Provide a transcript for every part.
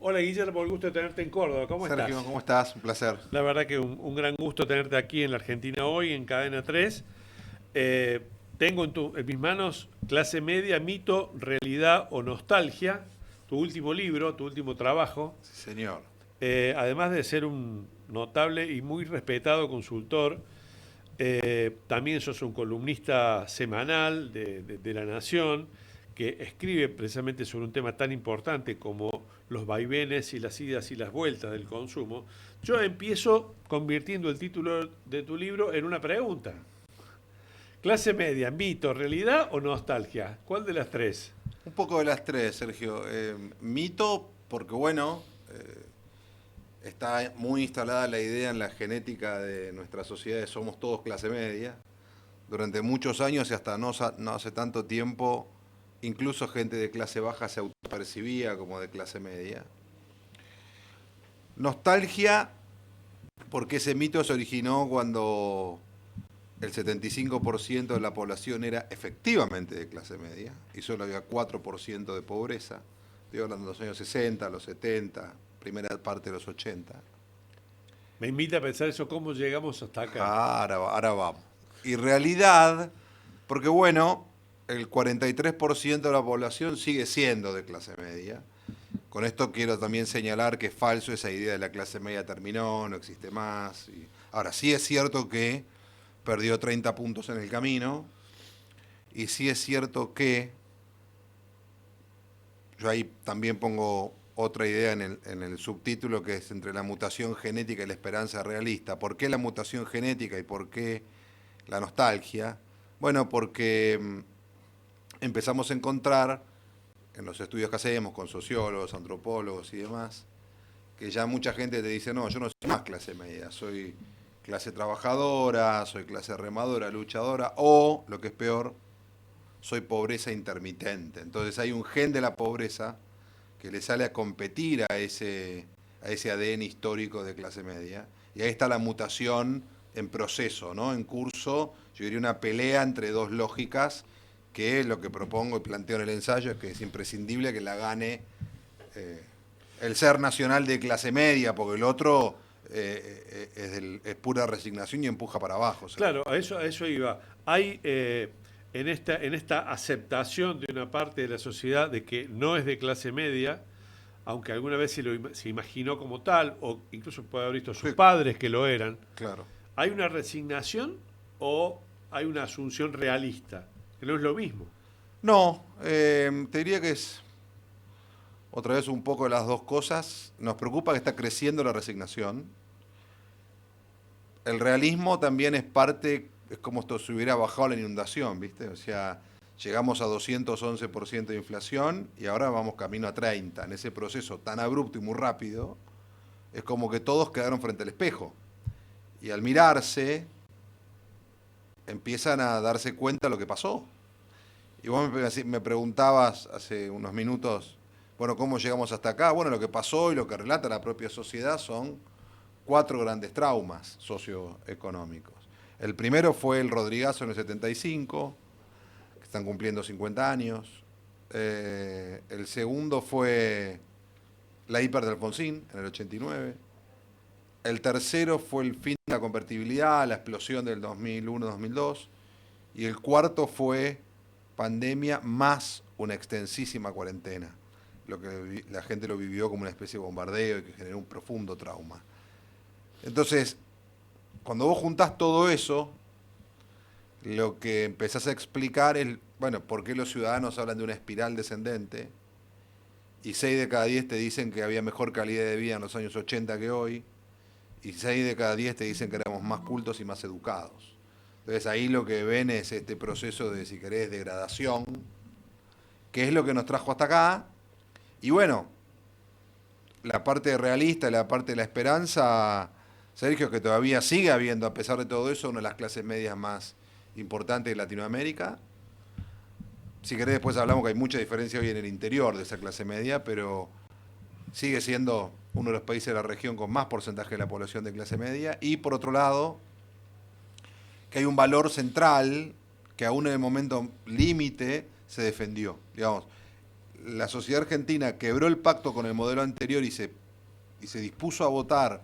Hola Guillermo, el gusto de tenerte en Córdoba. ¿Cómo Sergio, estás? ¿cómo estás? Un placer. La verdad que un gran gusto tenerte aquí en la Argentina hoy, en Cadena 3. Eh, Tengo en mis manos Clase Media, Mito, Realidad o Nostalgia, tu último libro, tu último trabajo. Sí, señor. Además de ser un notable y muy respetado consultor, también sos un columnista semanal de La Nación que escribe precisamente sobre un tema tan importante como los vaivenes y las idas y las vueltas del consumo. Yo empiezo convirtiendo el título de tu libro en una pregunta. Clase media, mito, realidad o nostalgia. ¿Cuál de las tres? Un poco de las tres, Sergio. Mito, porque bueno, está muy instalada la idea en la genética de nuestra sociedad de somos todos clase media. Durante muchos años y hasta no hace tanto tiempo, incluso gente de clase baja se autopercibía como de clase media. Nostalgia, porque ese mito se originó cuando el 75% de la población era efectivamente de clase media y solo había 4% de pobreza. Estoy hablando de los años 60, los 70, primera parte de los 80. Me invita a pensar eso, cómo llegamos hasta acá. Ahora vamos. Y realidad, porque bueno, el 43% de la población sigue siendo de clase media. Con esto quiero también señalar que es falso esa idea de la clase media terminó, no existe más. Ahora, sí es cierto que perdió 30 puntos en el camino, y sí es cierto que yo ahí también pongo otra idea en el subtítulo, que es entre la mutación genética y la esperanza realista. ¿Por qué la mutación genética y por qué la nostalgia? Bueno, porque empezamos a encontrar en los estudios que hacemos con sociólogos, antropólogos y demás, que ya mucha gente te dice, no, yo no soy más clase media, soy clase trabajadora, soy clase remadora, luchadora, o, lo que es peor, soy pobreza intermitente. Entonces hay un gen de la pobreza que le sale a competir a ese ADN histórico de clase media. Y ahí está la mutación en proceso, ¿no? En curso, yo diría una pelea entre dos lógicas, que es lo que propongo y planteo en el ensayo, es que es imprescindible que la gane eh, el ser nacional de clase media, porque el otro es pura resignación y empuja para abajo. Claro, a eso iba. Hay en esta aceptación de una parte de la sociedad de que no es de clase media, aunque alguna vez se imaginó como tal, o incluso puede haber visto sus Sí, padres que lo eran, claro. ¿hay una resignación o hay una asunción realista? Que no es lo mismo. No, te diría que es otra vez un poco de las dos cosas. Nos preocupa que está creciendo la resignación. El realismo también es parte, es como esto se hubiera bajado la inundación, ¿viste? O sea, llegamos a 211% de inflación y ahora vamos camino a 30. En ese proceso tan abrupto y muy rápido, es como que todos quedaron frente al espejo. Y al mirarse, empiezan a darse cuenta de lo que pasó. Y vos me preguntabas hace unos minutos, bueno, ¿cómo llegamos hasta acá? Bueno, lo que pasó y lo que relata la propia sociedad son cuatro grandes traumas socioeconómicos. El primero fue el Rodrigazo en el 75, que están cumpliendo 50 años. El segundo fue la hiper de Alfonsín en el 89. El tercero fue el fin de la convertibilidad, la explosión del 2001-2002. Y el cuarto fue pandemia más una extensísima cuarentena. Lo que la gente lo vivió como una especie de bombardeo y que generó un profundo trauma. Entonces, cuando vos juntás todo eso, lo que empezás a explicar es, bueno, por qué los ciudadanos hablan de una espiral descendente y 6 de cada 10 te dicen que había mejor calidad de vida en los años 80 que hoy, y 6 de cada 10 te dicen que éramos más cultos y más educados. Entonces ahí lo que ven es este proceso de, si querés, degradación, que es lo que nos trajo hasta acá. Y bueno, la parte realista, la parte de la esperanza, Sergio, que todavía sigue habiendo, a pesar de todo eso, una de las clases medias más importantes de Latinoamérica. Si querés después hablamos que hay mucha diferencia hoy en el interior de esa clase media, pero sigue siendo uno de los países de la región con más porcentaje de la población de clase media. Y por otro lado, que hay un valor central que aún en el momento límite se defendió. Digamos, la sociedad argentina quebró el pacto con el modelo anterior y se dispuso a votar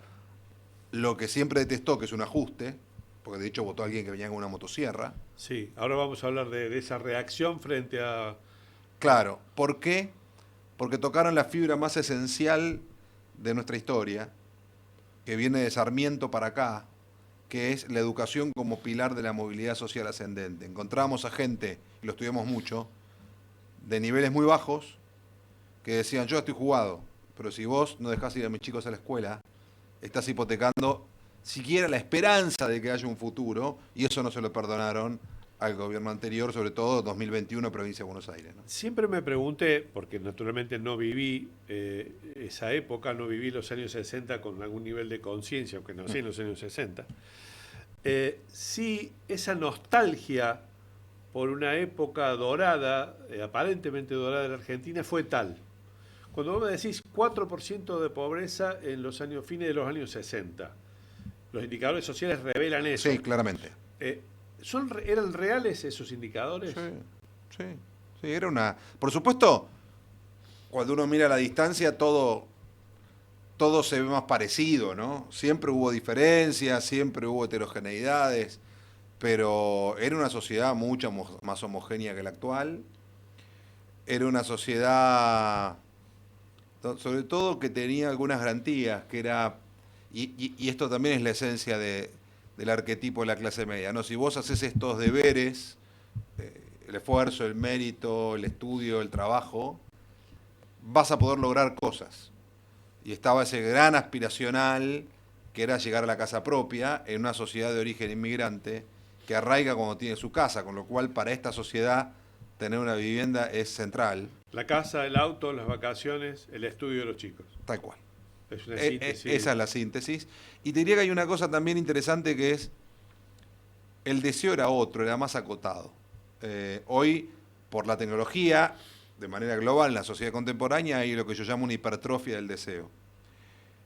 lo que siempre detestó, que es un ajuste, porque de hecho votó a alguien que venía con una motosierra. Sí, ahora vamos a hablar de esa reacción frente a... Claro, ¿por qué? Porque tocaron la fibra más esencial de nuestra historia, que viene de Sarmiento para acá, que es la educación como pilar de la movilidad social ascendente. Encontramos a gente, y lo estudiamos mucho, de niveles muy bajos, que decían, yo estoy jugado, pero si vos no dejás ir a mis chicos a la escuela, estás hipotecando siquiera la esperanza de que haya un futuro, y eso no se lo perdonaron al gobierno anterior, sobre todo 2021, provincia de Buenos Aires, ¿no? Siempre me pregunté, porque naturalmente no viví esa época, no viví los años 60 con algún nivel de conciencia, aunque nací en los años 60, si esa nostalgia por una época dorada, aparentemente dorada de la Argentina, fue tal. Cuando vos me decís 4% de pobreza en los años fines de los años 60, los indicadores sociales revelan eso. Sí, claramente. ¿Eran reales esos indicadores? Sí, sí, sí, era una... Por supuesto, cuando uno mira a la distancia, todo se ve más parecido, ¿no? Siempre hubo diferencias, siempre hubo heterogeneidades, pero era una sociedad mucho más homogénea que la actual. Era una sociedad, sobre todo, que tenía algunas garantías, que era... Y esto también es la esencia del arquetipo de la clase media, ¿no? Si vos haces estos deberes, el esfuerzo, el mérito, el estudio, el trabajo, vas a poder lograr cosas. Y estaba ese gran aspiracional que era llegar a la casa propia en una sociedad de origen inmigrante que arraiga cuando tiene su casa, con lo cual para esta sociedad tener una vivienda es central. La casa, el auto, las vacaciones, el estudio de los chicos. Tal cual. Es una síntesis. Esa es la síntesis. Y te diría que hay una cosa también interesante que es el deseo era otro, era más acotado. Hoy, por la tecnología, de manera global, en la sociedad contemporánea hay lo que yo llamo una hipertrofia del deseo.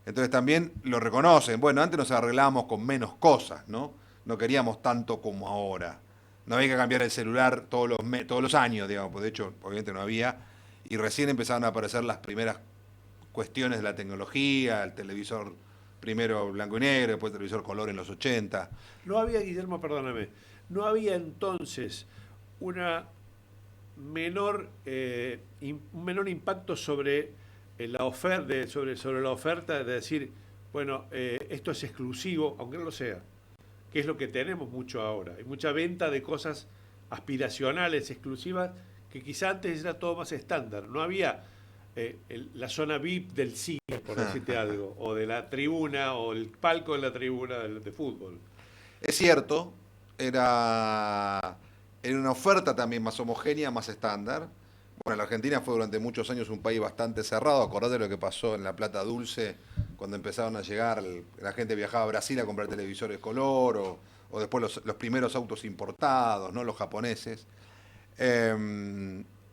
Entonces también lo reconocen. Bueno, antes nos arreglábamos con menos cosas, ¿no? No queríamos tanto como ahora. No había que cambiar el celular todos los años, digamos, pues de hecho, obviamente no había. Y recién empezaron a aparecer las primeras cuestiones de la tecnología, el televisor primero blanco y negro, después el televisor color en los 80. No había, Guillermo, perdóname, no había entonces una un menor impacto sobre la oferta, sobre la oferta de decir, bueno, esto es exclusivo, aunque no lo sea, que es lo que tenemos mucho ahora. Hay mucha venta de cosas aspiracionales, exclusivas, que quizá antes era todo más estándar. No había la zona VIP del cine, por decirte algo, o de la tribuna, o el palco de la tribuna de fútbol. Es cierto, era una oferta también más homogénea, más estándar. Bueno, la Argentina fue durante muchos años un país bastante cerrado. Acordate lo que pasó en la Plata Dulce, cuando empezaron a llegar, la gente viajaba a Brasil a comprar televisores color, o después los primeros autos importados, ¿no? Los japoneses.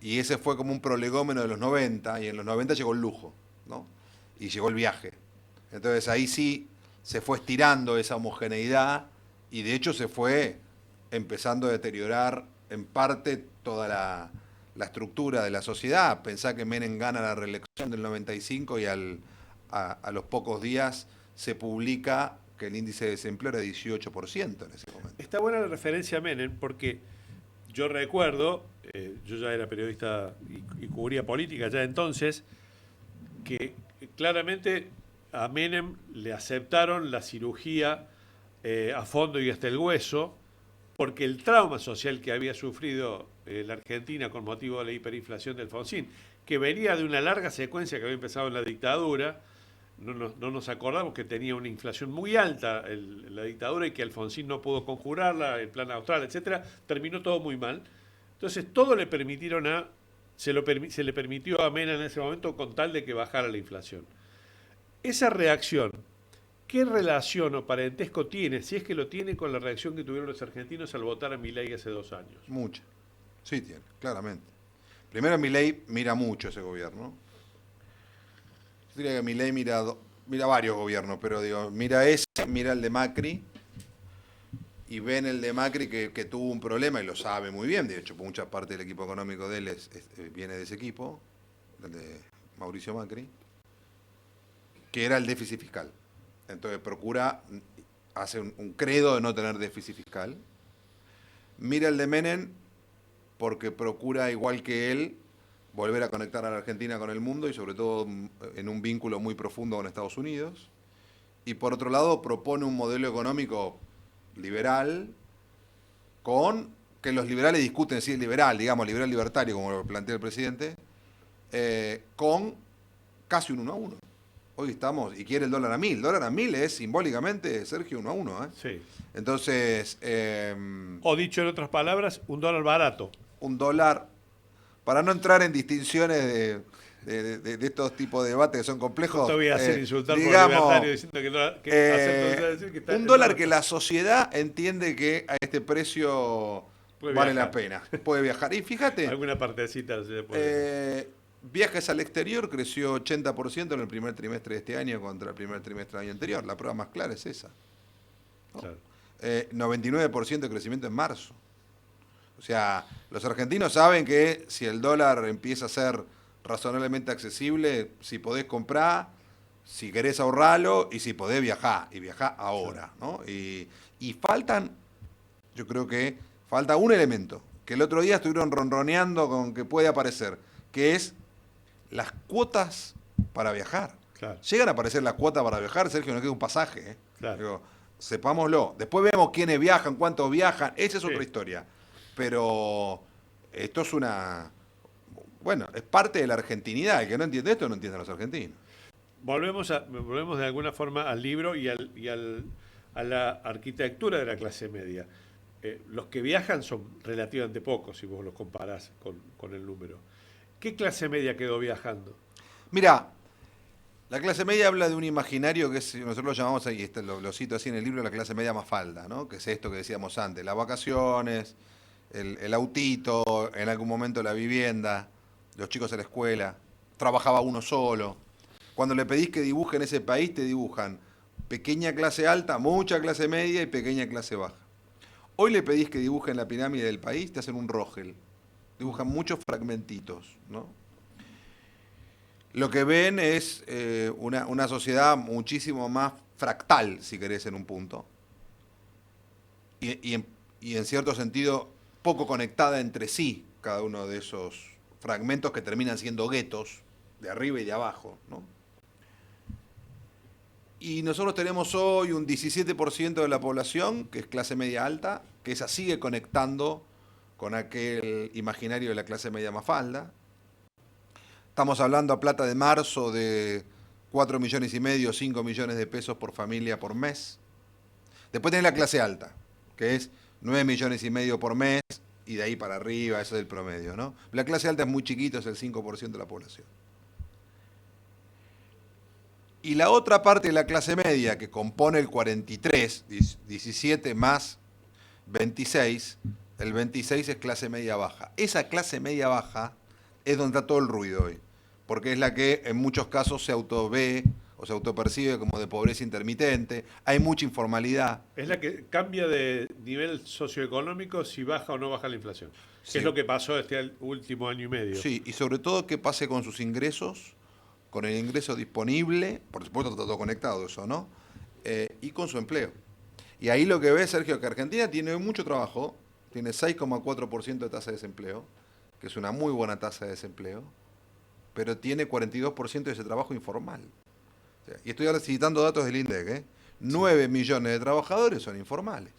Y ese fue como un prolegómeno de los 90, y en los 90 llegó el lujo, ¿no? Y llegó el viaje. Entonces ahí sí se fue estirando esa homogeneidad, y de hecho se fue empezando a deteriorar en parte toda la estructura de la sociedad. Pensá que Menem gana la reelección del 95 y a los pocos días se publica que el índice de desempleo era 18% en ese momento. Está buena la referencia a Menem porque yo recuerdo, yo ya era periodista y cubría política ya entonces, que claramente a Menem le aceptaron la cirugía a fondo y hasta el hueso, porque el trauma social que había sufrido la Argentina con motivo de la hiperinflación de Alfonsín, que venía de una larga secuencia que había empezado en la dictadura, no nos acordamos que tenía una inflación muy alta la dictadura y que Alfonsín no pudo conjurarla, el plan austral, etcétera, terminó todo muy mal. Entonces todo le permitieron se le permitió a Menem en ese momento con tal de que bajara la inflación. Esa reacción, ¿qué relación o parentesco tiene, si es que lo tiene, con la reacción que tuvieron los argentinos al votar a Milei hace 2 años? Mucha. Sí tiene, claramente. Primero, Milei mira mucho ese gobierno. Yo diría que Milei mira varios gobiernos, pero digo, mira ese, mira el de Macri, y ve en el de Macri que tuvo un problema, y lo sabe muy bien, de hecho, mucha parte del equipo económico de él viene de ese equipo, el de Mauricio Macri, que era el déficit fiscal. Entonces hace un credo de no tener déficit fiscal. Mira el de Menem porque procura, igual que él, volver a conectar a la Argentina con el mundo y sobre todo en un vínculo muy profundo con Estados Unidos. Y por otro lado propone un modelo económico liberal que los liberales discuten si es liberal, digamos, liberal libertario, como lo plantea el presidente, con casi un 1-1. Hoy estamos, y quiere el dólar a 1000. El dólar a 1000 es simbólicamente, Sergio, 1-1. Sí. Entonces... o dicho en otras palabras, un dólar barato. Un dólar, para no entrar en distinciones de estos tipos de debates que son complejos. No te voy a hacer insultar digamos, por libertario diciendo que un dólar que la sociedad entiende que a este precio vale la pena. Puede viajar. Y fíjate... Alguna partecita se le puede... viajes al exterior creció 80% en el primer trimestre de este año contra el primer trimestre del año anterior. La prueba más clara es esa, ¿no? Claro. 99% de crecimiento en marzo. O sea, los argentinos saben que si el dólar empieza a ser razonablemente accesible, si podés comprar, si querés ahorrarlo y si podés viajar, y viajar ahora, ¿no? Y yo creo que falta un elemento, que el otro día estuvieron ronroneando con que puede aparecer, que es las cuotas para viajar. Claro. Llegan a aparecer las cuotas para viajar, Sergio, no queda un pasaje, ¿eh? Claro. Digo, sepámoslo. Después vemos quiénes viajan, cuántos viajan, esa es otra historia. Pero esto es es parte de la argentinidad. El que no entiende esto no entiende a los argentinos. Volvemos de alguna forma al libro y a la arquitectura de la clase media. Los que viajan son relativamente pocos si vos los comparás con el número. ¿Qué clase media quedó viajando? Mira, la clase media habla de un imaginario que nosotros lo llamamos, ahí lo cito así en el libro, la clase media mafalda, ¿no? Que es esto que decíamos antes, las vacaciones, el autito, en algún momento la vivienda, los chicos a la escuela, trabajaba uno solo. Cuando le pedís que dibuje en ese país, te dibujan pequeña clase alta, mucha clase media y pequeña clase baja. Hoy le pedís que dibuje en la pirámide del país, te hacen un Rogel. Dibujan muchos fragmentitos, ¿no? Lo que ven es una sociedad muchísimo más fractal, si querés, en un punto. Y en cierto sentido, poco conectada entre sí, cada uno de esos fragmentos que terminan siendo guetos, de arriba y de abajo, ¿no? Y nosotros tenemos hoy un 17% de la población, que es clase media alta, que esa sigue conectando con aquel imaginario de la clase media mafalda. Estamos hablando a plata de marzo de 4,5 millones, 5 millones de pesos por familia por mes. Después tenés la clase alta, que es 9,5 millones por mes, y de ahí para arriba, eso es el promedio, ¿no? La clase alta es muy chiquita, es el 5% de la población. Y la otra parte de la clase media, que compone el 43, 17 más 26, el 26 es clase media baja. Esa clase media baja es donde está todo el ruido hoy, porque es la que en muchos casos se autové o se autopercibe como de pobreza intermitente, hay mucha informalidad. Es la que cambia de nivel socioeconómico si baja o no baja la inflación. Sí. Es lo que pasó este último año y medio. Sí, y sobre todo qué pase con sus ingresos, con el ingreso disponible, por supuesto está todo conectado eso, ¿no? Y con su empleo. Y ahí lo que ve, Sergio, que Argentina tiene mucho trabajo, tiene 6,4% de tasa de desempleo, que es una muy buena tasa de desempleo, pero tiene 42% de ese trabajo informal. O sea, y estoy ahora citando datos del INDEC, 9 millones de trabajadores son informales.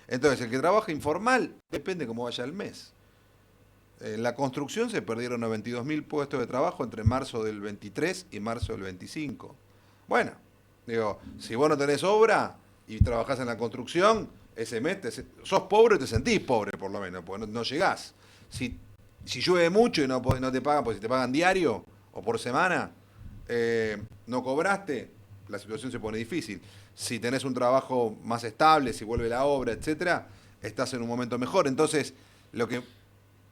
Entonces, el que trabaja informal depende cómo vaya el mes. En la construcción se perdieron 92.000 puestos de trabajo entre marzo del 23 y marzo del 25. Bueno, digo, si vos no tenés obra y trabajás en la construcción, ese mes sos pobre, te sentís pobre por lo menos, porque no llegás. Si llueve mucho y no te pagan, porque si te pagan diario o por semana, no cobraste, la situación se pone difícil. Si tenés un trabajo más estable, si vuelve la obra, etcétera, estás en un momento mejor. Entonces, lo que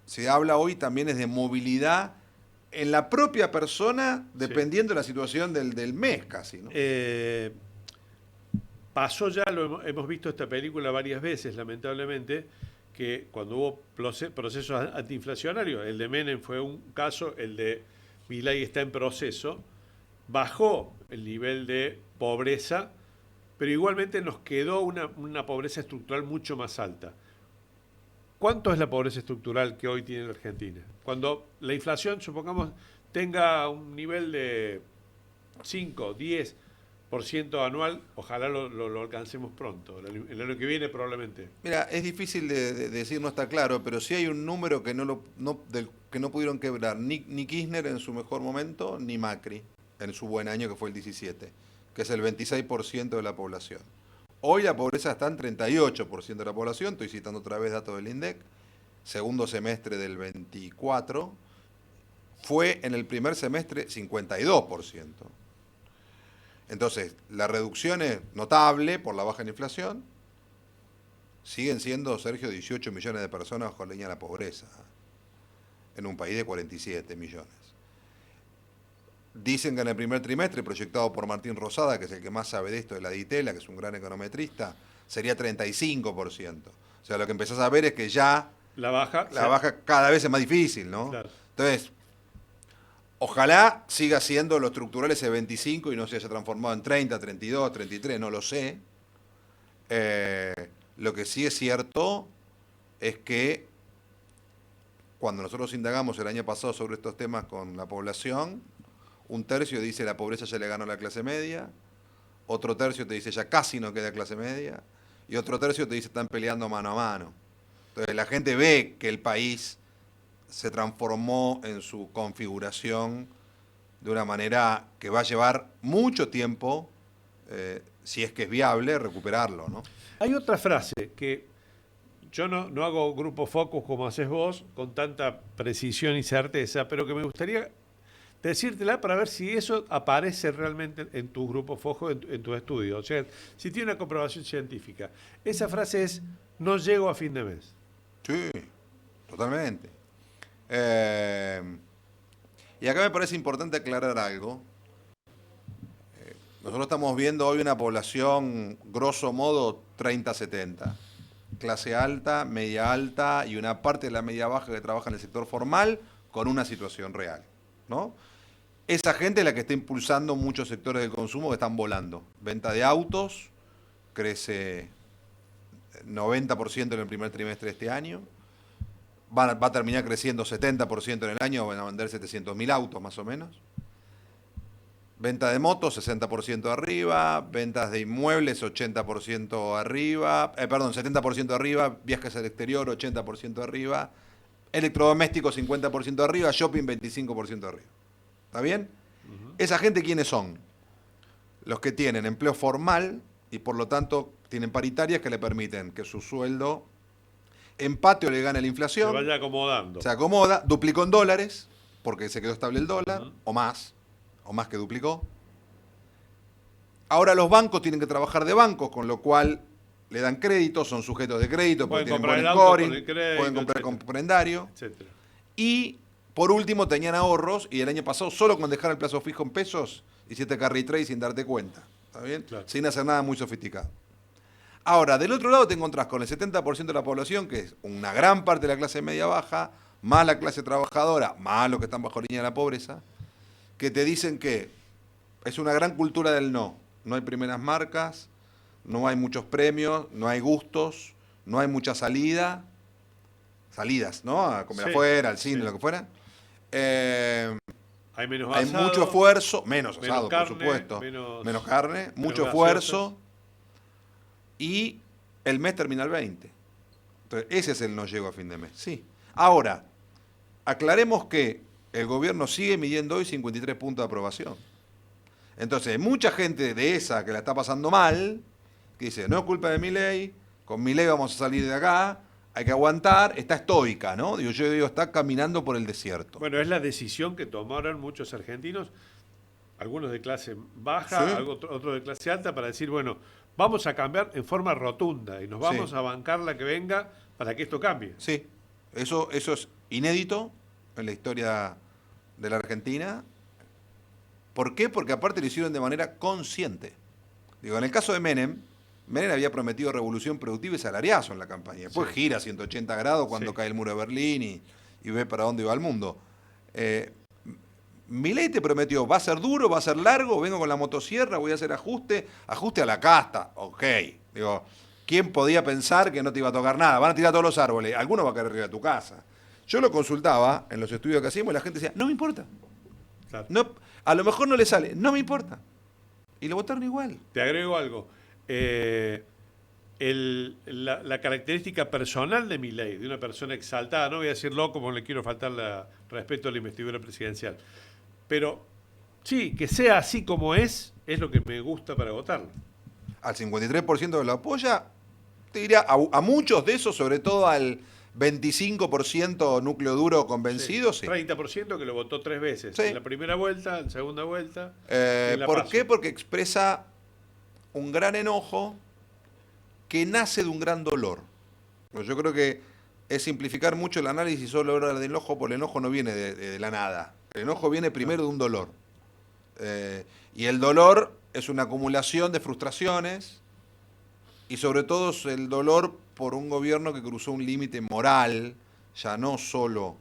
se habla hoy también es de movilidad en la propia persona, dependiendo de la situación del mes casi, ¿no? Pasó ya, hemos visto esta película varias veces, lamentablemente, que cuando hubo procesos antiinflacionarios, el de Menem fue un caso, el de Milei está en proceso, bajó el nivel de pobreza, pero igualmente nos quedó una pobreza estructural mucho más alta. ¿Cuánto es la pobreza estructural que hoy tiene la Argentina? Cuando la inflación, supongamos, tenga un nivel de 5, 10% anual, ojalá lo alcancemos pronto, el año que viene probablemente. Mira, es difícil de decir, no está claro, pero sí hay un número que que no pudieron quebrar ni Kirchner en su mejor momento, ni Macri en su buen año, que fue el 17, que es el 26% de la población. Hoy la pobreza está en 38% de la población, estoy citando otra vez datos del INDEC, segundo semestre del 24, fue en el primer semestre 52%. Entonces, la reducción es notable por la baja en inflación. Siguen siendo, Sergio, 18 millones de personas bajo la línea de la pobreza, en un país de 47 millones. Dicen que en el primer trimestre, proyectado por Martín Rosada, que es el que más sabe de esto de la DITELA, que es un gran econometrista, sería 35%. O sea, lo que empezás a ver es que ya La baja cada vez es más difícil, ¿no? Claro. Entonces, ojalá siga siendo lo estructural ese 25 y no se haya transformado en 30, 32, 33, no lo sé. Lo que sí es cierto es que cuando nosotros indagamos el año pasado sobre estos temas con la población, un tercio dice la pobreza ya le ganó a la clase media, otro tercio te dice ya casi no queda clase media, y otro tercio te dice están peleando mano a mano. Entonces la gente ve que el país se transformó en su configuración de una manera que va a llevar mucho tiempo, si es que es viable, recuperarlo, ¿no? Hay otra frase que yo no hago grupo focus como haces vos, con tanta precisión y certeza, pero que me gustaría decírtela para ver si eso aparece realmente en tu grupo focus, en tu estudio. O sea, si tiene una comprobación científica. Esa frase es, no llego a fin de mes. Sí, totalmente. Y acá me parece importante aclarar algo. Nosotros estamos viendo hoy una población, grosso modo, 30-70. Clase alta, media alta y una parte de la media baja que trabaja en el sector formal con una situación real, ¿no? Esa gente es la que está impulsando muchos sectores del consumo que están volando. Venta de autos crece 90% en el primer trimestre de este año. Va a terminar creciendo 70% en el año, van a vender 700.000 autos más o menos. Venta de motos 60% arriba, ventas de inmuebles 80% arriba, 70% arriba, viajes al exterior 80% arriba, electrodomésticos 50% arriba, shopping 25% arriba. ¿Está bien? ¿Esa gente quiénes son? Los que tienen empleo formal y por lo tanto tienen paritarias que le permiten que su sueldo empate o le gane la inflación. Se vaya acomodando. Se acomoda, duplicó en dólares, porque se quedó estable el dólar, o más que duplicó. Ahora los bancos tienen que trabajar de bancos, con lo cual le dan crédito, son sujetos de crédito, porque tienen buen scoring, pueden comprar con prendario. Etcétera. Y por último tenían ahorros, y el año pasado solo con dejar el plazo fijo en pesos, hiciste carry trade sin darte cuenta. ¿Está bien? Claro. Sin hacer nada muy sofisticado. Ahora, del otro lado te encontrás con el 70% de la población, que es una gran parte de la clase media baja, más la clase trabajadora, más los que están bajo la línea de la pobreza, que te dicen que es una gran cultura del no. No hay primeras marcas, no hay muchos premios, no hay gustos, no hay mucha salidas, ¿no? A comer afuera, al cine, lo que fuera. Hay menos hay asado, mucho esfuerzo, menos asado, carne, por supuesto, menos carne, mucho gaseosas. esfuerzo, y el mes termina el 20. Entonces, ese es el no llego a fin de mes. Sí. Ahora, aclaremos que el gobierno sigue midiendo hoy 53 puntos de aprobación. Entonces, hay mucha gente de esa que la está pasando mal, que dice, no es culpa de Milei, con Milei vamos a salir de acá, hay que aguantar, está estoica, ¿no? Yo digo, está caminando por el desierto. Bueno, es la decisión que tomaron muchos argentinos, algunos de clase baja, Sí. otros de clase alta, para decir, bueno, vamos a cambiar en forma rotunda y nos vamos Sí. a bancar la que venga para que esto cambie. Sí, eso es inédito en la historia de la Argentina. ¿Por qué? Porque aparte lo hicieron de manera consciente. Digo, en el caso de Menem había prometido revolución productiva y salariazo en la campaña. Después gira 180 grados cuando cae el muro de Berlín y ve para dónde va el mundo. Milei te prometió, va a ser duro, va a ser largo, vengo con la motosierra, voy a hacer ajuste a la casta. Ok. Digo, ¿quién podía pensar que no te iba a tocar nada? Van a tirar todos los árboles, alguno va a caer arriba de tu casa. Yo lo consultaba en los estudios que hacíamos y la gente decía, no me importa. Claro. No, a lo mejor no le sale, no me importa. Y lo votaron igual. Te agrego algo. La característica personal de Milei, de una persona exaltada, no voy a decir loco como le quiero faltar respeto a la investidura presidencial, pero sí, que sea así como es lo que me gusta para votarlo. Al 53% que lo apoya, te diría, a muchos de esos, sobre todo al 25% núcleo duro convencido, sí. 30% que lo votó 3 veces, Sí. en la primera vuelta, en la segunda vuelta. ¿Por qué? Porque expresa un gran enojo que nace de un gran dolor. Pues yo creo que es simplificar mucho el análisis solo hablar del enojo, porque el enojo no viene de la nada. El enojo viene primero de un dolor. Y el dolor es una acumulación de frustraciones y sobre todo es el dolor por un gobierno que cruzó un límite moral, ya no solo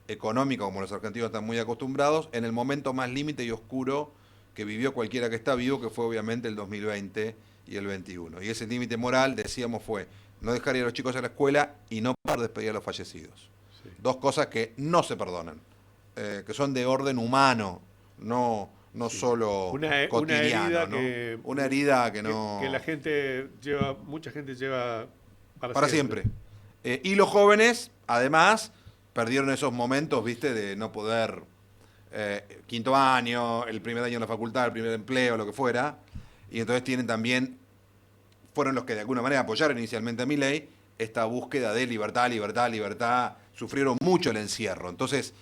económico, como los argentinos están muy acostumbrados, en el momento más límite y oscuro que vivió cualquiera que está vivo, que fue obviamente el 2020 y el 21. Y ese límite moral, decíamos, fue no dejar ir a los chicos a la escuela y no poder despedir a los fallecidos. Sí. Dos cosas que no se perdonan, que son de orden humano, no Sí. solo cotidiano. Una herida que no... Que la gente lleva, mucha gente lleva para siempre. Y los jóvenes, además, perdieron esos momentos, viste, de no poder, quinto año, el primer año en la facultad, el primer empleo, lo que fuera, y entonces tienen también, fueron los que de alguna manera apoyaron inicialmente a Milei, esta búsqueda de libertad, libertad, libertad, sufrieron mucho el encierro. Entonces,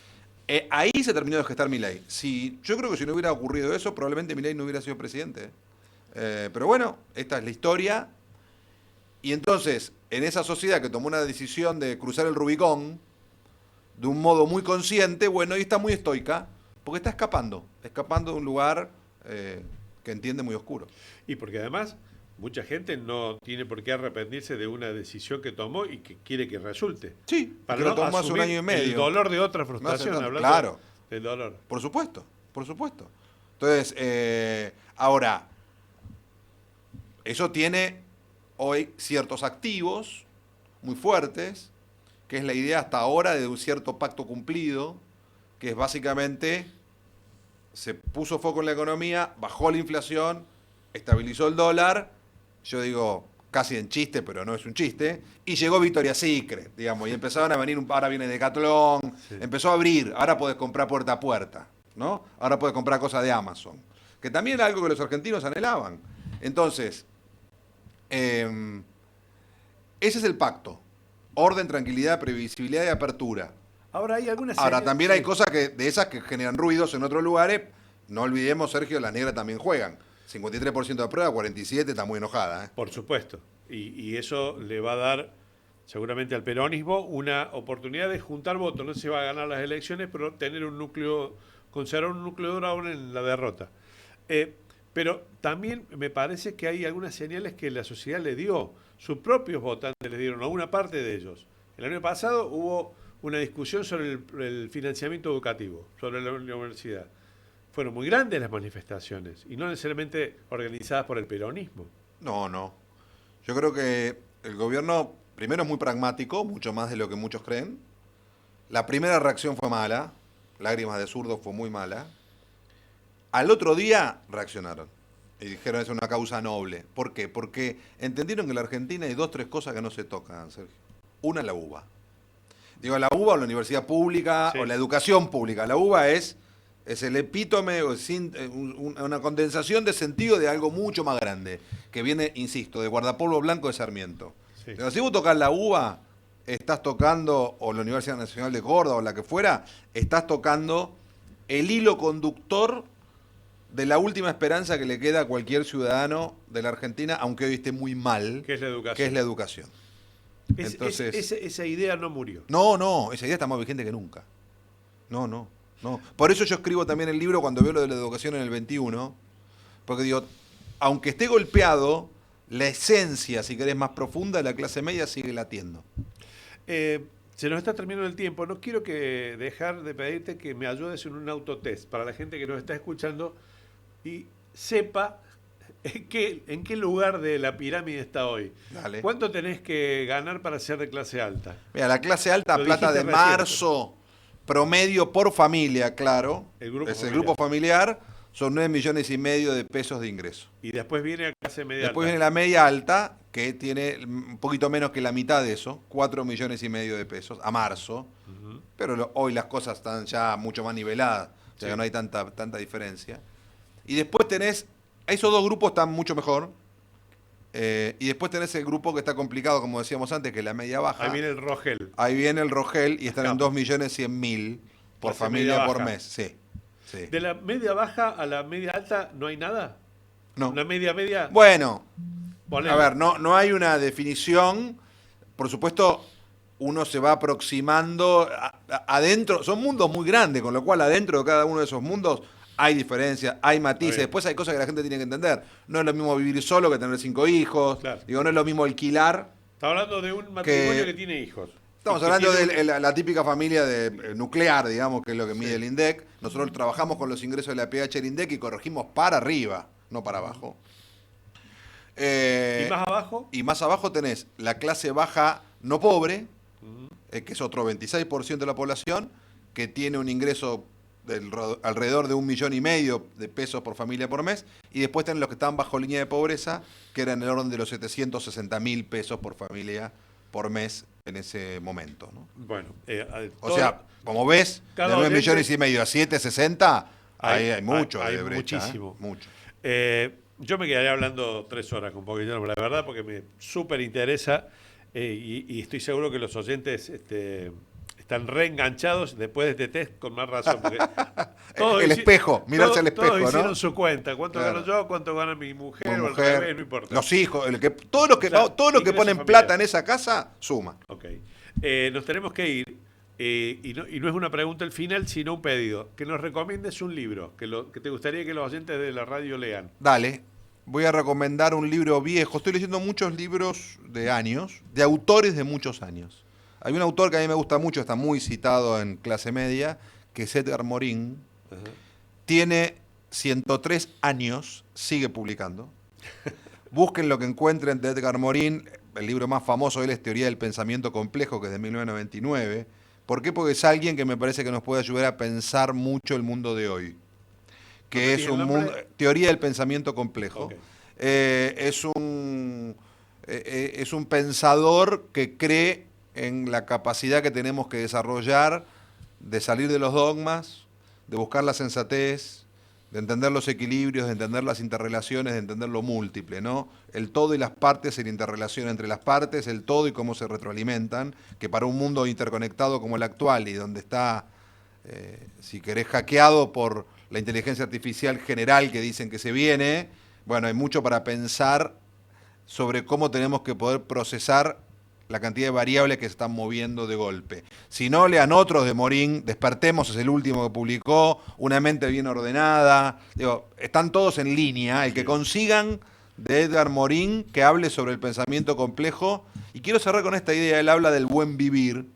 ahí se terminó de gestar Milei. Yo creo que si no hubiera ocurrido eso, probablemente Milei no hubiera sido presidente. Pero bueno, esta es la historia. Y entonces, en esa sociedad que tomó una decisión de cruzar el Rubicón, de un modo muy consciente, bueno, y está muy estoica, porque está escapando de un lugar que entiende muy oscuro. Y porque además, mucha gente no tiene por qué arrepentirse de una decisión que tomó y que quiere que resulte. Sí, para que no lo tomó hace un asumir año y medio. el dolor de otra frustración, No hace tanto, hablando claro. del dolor. Por supuesto, por supuesto. Entonces, ahora, eso tiene hoy ciertos activos muy fuertes, que es la idea hasta ahora de un cierto pacto cumplido, que es básicamente, se puso foco en la economía, bajó la inflación, estabilizó el dólar, yo digo casi en chiste, pero no es un chiste, y llegó Victoria's Secret, digamos, y empezaron a venir, ahora viene Decathlon, Sí. empezó a abrir, ahora podés comprar puerta a puerta, ¿no? Ahora podés comprar cosas de Amazon, que también era algo que los argentinos anhelaban. Entonces, ese es el pacto. Orden, tranquilidad, previsibilidad y apertura. Ahora hay algunas Ahora, series- también sí. hay cosas de esas que generan ruidos en otros lugares. No olvidemos, Sergio, las negras también juegan. 53% de prueba, 47% está muy enojada. Por supuesto. Y eso le va a dar seguramente al peronismo una oportunidad de juntar votos. No se va a ganar las elecciones, pero tener un núcleo, conservar un núcleo duro aún en la derrota. Pero también me parece que hay algunas señales que la sociedad le dio. Sus propios votantes les dieron a una parte de ellos. El año pasado hubo una discusión sobre el financiamiento educativo, sobre la universidad. Fueron muy grandes las manifestaciones y no necesariamente organizadas por el peronismo. No. Yo creo que el gobierno, primero, es muy pragmático, mucho más de lo que muchos creen. La primera reacción fue mala, lágrimas de zurdo fue muy mala. Al otro día reaccionaron y dijeron es una causa noble. ¿Por qué? Porque entendieron que en la Argentina hay 2, 3 cosas que no se tocan, Sergio. Una es la uva. Digo, la uva o la universidad pública Sí. o la educación pública. La uva es el epítome o una condensación de sentido de algo mucho más grande, que viene, insisto, de guardapolvo blanco de Sarmiento. Sí. Digo, si vos tocas la uva, estás tocando, o la Universidad Nacional de Córdoba o la que fuera, estás tocando el hilo conductor de la última esperanza que le queda a cualquier ciudadano de la Argentina, aunque hoy esté muy mal, Que es la educación. que es la educación. Entonces, esa idea no murió. No, esa idea está más vigente que nunca. No. Por eso yo escribo también el libro cuando veo lo de la educación en el 21, porque digo, aunque esté golpeado, la esencia, si querés, más profunda de la clase media sigue latiendo. Se nos está terminando el tiempo. No quiero que dejar de pedirte que me ayudes en un autotest para la gente que nos está escuchando y sepa en qué lugar de la pirámide está hoy. Dale. ¿Cuánto tenés que ganar para ser de clase alta? Mira, la clase alta, Lo plata de dijiste recién. marzo, promedio por familia, claro. El grupo es el familiar. grupo familiar, son 9,5 millones de pesos de ingreso. Y después viene la clase media Después viene alta. la media alta, que tiene un poquito menos que la mitad de eso, 4,5 millones de pesos a marzo. Ujú. Pero hoy las cosas están ya mucho más niveladas, o sea Sí. que no hay tanta diferencia. Y después tenés, esos dos grupos están mucho mejor. Y después tenés el grupo que está complicado, como decíamos antes, que es la media baja. Ahí viene el Rogel. Ahí viene el Rogel y están en Capo. 2,100,000 por Clase familia media por baja. mes. Sí, sí. De la media baja a la media alta no hay nada. No. Una media. Bueno, Ponele. a ver, no hay una definición. Por supuesto, uno se va aproximando adentro. Son mundos muy grandes, con lo cual adentro de cada uno de esos mundos hay diferencias, hay matices. Está bien. Después hay cosas que la gente tiene que entender. No es lo mismo vivir solo que tener 5 hijos. Claro. Digo, no es lo mismo alquilar. Está hablando de un matrimonio que tiene hijos. Estamos Y que hablando tiene de la típica familia nuclear, digamos, que es lo que mide Sí. el INDEC. Nosotros trabajamos con los ingresos de la PH del INDEC y corregimos para arriba, no para abajo. ¿Y más abajo? Y más abajo tenés la clase baja no pobre, que es otro 26% de la población, que tiene un ingreso alrededor de 1,5 millones de pesos por familia por mes, y después tenés los que están bajo línea de pobreza, que eran en el orden de los 760.000 pesos por familia por mes en ese momento, ¿no? Bueno, O sea, como ves, de cada 9,5 oyente- millones a 760, ahí hay mucho hay de brecha. muchísimo. Mucho. Yo me quedaría hablando 3 horas con Poquillano, la verdad, porque me súper interesa y estoy seguro que los oyentes están reenganchados después de este test con más razón. Porque El espejo, mirarse al espejo, todos ¿no? hicieron su cuenta. ¿Cuánto Claro. gano yo? ¿Cuánto gana mi mujer? Mi O al mujer, revés, no importa. los hijos, todos los que, O sea, todos los que ingreso ponen familiar. plata en esa casa, suma. Ok. Nos tenemos que ir. Y no es una pregunta al final, sino un pedido. Que nos recomiendes un libro que te gustaría que los oyentes de la radio lean. Dale, voy a recomendar un libro viejo. Estoy leyendo muchos libros de años, de autores de muchos años. Hay un autor que a mí me gusta mucho, está muy citado en clase media, que es Edgar Morin. Ajá. Tiene 103 años, sigue publicando. Busquen lo que encuentren de Edgar Morin. El libro más famoso de él es Teoría del Pensamiento Complejo, que es de 1999. ¿Por qué? Porque es alguien que me parece que nos puede ayudar a pensar mucho el mundo de hoy. Que es ¿Tiene un nombre? mundo. Teoría del Pensamiento Complejo. Ok. Es un pensador que cree en la capacidad que tenemos que desarrollar de salir de los dogmas, de buscar la sensatez, de entender los equilibrios, de entender las interrelaciones, de entender lo múltiple, ¿no? El todo y las partes, la interrelación entre las partes, el todo y cómo se retroalimentan, que para un mundo interconectado como el actual y donde está, si querés, hackeado por la inteligencia artificial general que dicen que se viene, bueno, hay mucho para pensar sobre cómo tenemos que poder procesar la cantidad de variables que se están moviendo de golpe. Si no, lean otros de Morin, Despertemos es el último que publicó, Una mente bien ordenada. Digo, están todos en línea. El que consigan de Edgar Morin que hable sobre el pensamiento complejo. Y quiero cerrar con esta idea. Él habla del buen vivir,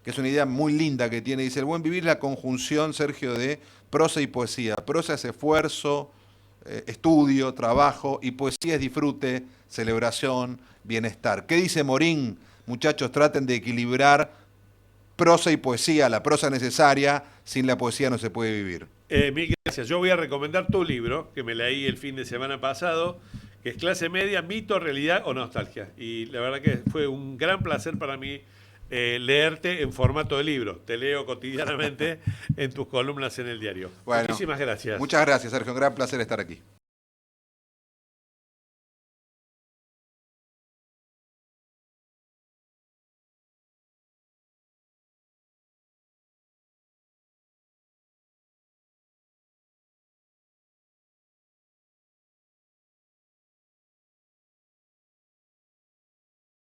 que es una idea muy linda que tiene. Dice, el buen vivir es la conjunción, Sergio, de prosa y poesía. Prosa es esfuerzo, estudio, trabajo, y poesía es disfrute, celebración, bienestar. ¿Qué dice Morin? Muchachos, traten de equilibrar prosa y poesía, la prosa necesaria, sin la poesía no se puede vivir. Mil gracias. Yo voy a recomendar tu libro, que me leí el fin de semana pasado, que es Clase Media, Mito, Realidad o Nostalgia. Y la verdad que fue un gran placer para mí leerte en formato de libro. Te leo cotidianamente en tus columnas en el diario. Bueno, Muchísimas gracias. Muchas gracias, Sergio. Un gran placer estar aquí.